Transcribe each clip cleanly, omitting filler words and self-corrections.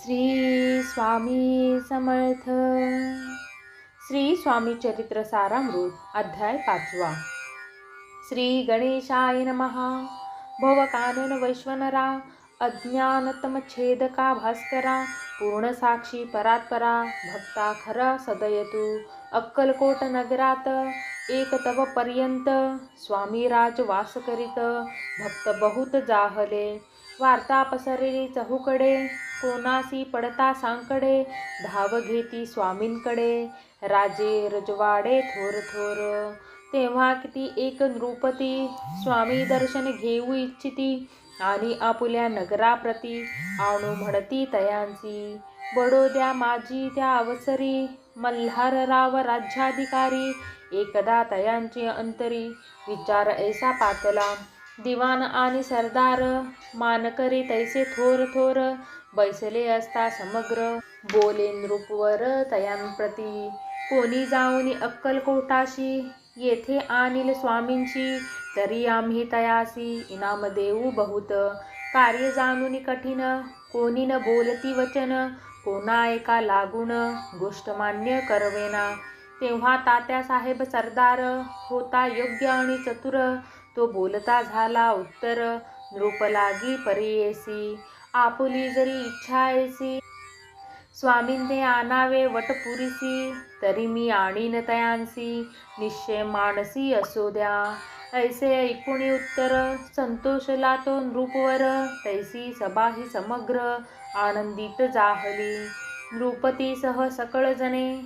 श्री स्वामी समर्थ. श्री स्वामी चरित्र सारामृत अध्याय 5. श्री गणेशाय नमः. भवकानन वैश्वनरा, अज्ञानतमच्छेदका भास्करा, पूर्णसाक्षी परात्परा, भक्ता खरा सदयतु. अक्कलकोट नगरात एक तव पर्यंत स्वामी राज वास करीत. भक्त बहुत जाहले, वार्ता पसरली चहूकडे. कोणासी पडता सांकडे, धाव घेती स्वामींकडे. राजे रजवाडे थोर थोर, तेव्हा किती एक नृपती. स्वामी दर्शन घेऊ इच्छिती, आणि आपुल्या नगराप्रती आणू म्हणती तयांसी. बडोद्या माझी त्या अवसरी, मल्हारराव राज्याधिकारी. एकदा तयांची अंतरी, विचार ऐसा पातला. दिवाण आणि सरदार, मानकरी तैसे थोर थोर. बैसले असता समग्र, बोले नृपवर तयांप्रती. कोणी जाऊनी अक्कलकोटाशी, येथे आणील स्वामींची. तरी आम्ही तयासी इनाम देऊ बहुत. कार्य जाणून कठीण, कोणी न बोलती वचन. कोणा एका लागून, गोष्ट मान्य करवेना. तेव्हा तात्यासाहेब सरदार, होता योग्य आणि चतुर. तो बोलता झाला उत्तर, नृप लागी परियेसी. आपुली जरी इच्छा ऐसी, स्वामींते आणावे वटपुरीसी. तरी मी आणीन तयांसी, निश्चय मानसी असो द्या. ऐसे ऐकुनी उत्तर, संतोषला तो नृपवर. तैसी सभाही समग्र, आनंदित जाहली. नृपतीसह सकळ जणे,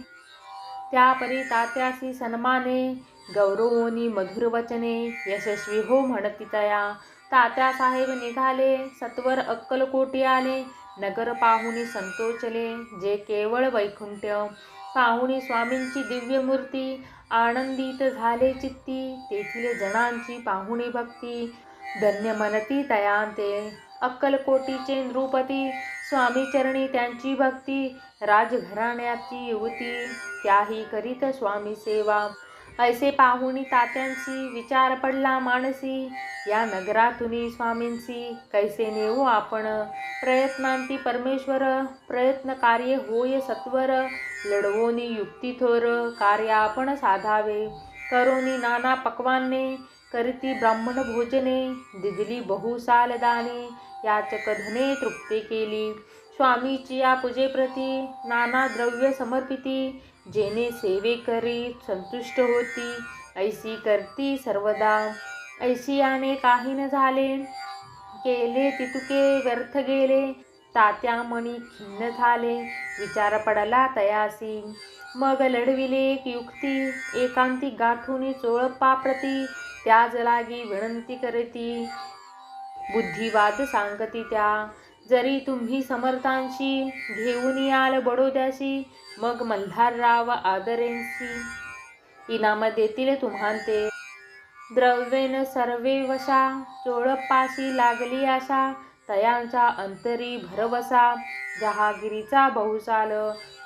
त्यापरी तात्यासी सन्माने. गौरवोनी मधुर वचने, यशस्वी हो म्हणती तया. तात्यासाहेब निघाले, सत्वर अक्कलकोटी आले. नगर पाहुणी संतोषले, जे केवळ वैकुंठ. पाहुणी स्वामींची दिव्य मूर्ती, आनंदित झाले चित्ती. तेथील जणांची पाहुणी भक्ती, धन्य म्हणती तयांते. अक्कलकोटीचे नृपती, स्वामी चरणी त्यांची भक्ती. राजघराण्याची युवती, त्याही करीत स्वामी सेवा. ऐसे पाहुणी तात्यांची, विचार पडला मानसी. या नगरातुनी स्वामींसी, कैसे नेऊ आपण. प्रयत्नांती परमेश्वर, प्रयत्न कार्य होय सत्वर. लढवोनी युक्ती थोर, कार्य आपण साधावे. करोनी नाना पक्वाने, करीती ब्राह्मण भोजने. दिदली बहुसाल दाने, याचक धने तृप्ती केली. स्वामीची या पूजेप्रती, नाना द्रव्य समर्पिती. जेणे सेवे करी संतुष्ट होती, ऐसी करती सर्वदा. ऐसी याने काही न झाले, केले तितुके व्यर्थ गेले. तात्या मनी खिन्न झाले, विचार पडला तयासी. मग लढविले एक युक्ती, एकांती गाठूनी चोळप्पाप्रती. त्याज लागी विनंती करती, बुद्धिवाद सांगती त्या. जरी तुम्ही समर्थांशी, घेऊन याल बडोद्यासी. मग मल्हारराव आदरेंसी, इनाम देतील तुम्हांते. द्रव्येन सर्वे वशा, चोळप्पासी लागली आशा. तयांच्या अंतरी भरवसा, जहागिरीचा बहुसाल.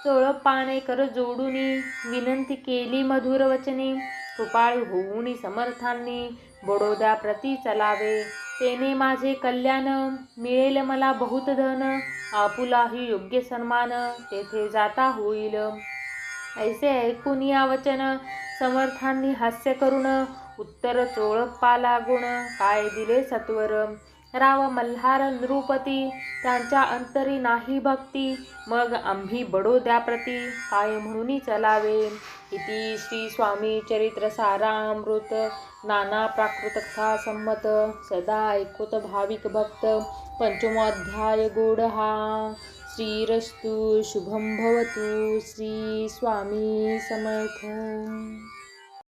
चोळप्पाने कर जोडूनी, विनंती केली मधुर वचनी. कृपाळू होऊनी समर्थांनी, बडोद्याप्रती चलावे. तेने माझे कल्याण, मिळेल मला बहुत धन. आपुलाही योग्य सन्मान, तेथे जाता होईल. ऐसे ऐकून या वचन, समर्थांनी हास्य करून. उत्तर चोळप्पा लागून, काय दिले सत्वर. राव मल्हार नृपती, त्यांच्या अंतरी नाही भक्ती. मग आम्ही बडोद्याप्रती, काय म्हणून चलावे. इति श्री स्वामी चरित्र सारामृत. नाना प्राकृत कथा संमत, सदा ऐकोत भाविक भक्त. पंचमो अध्याय गोड हा. श्रीरस्तु शुभं भवतु. श्री स्वामी समर्थ.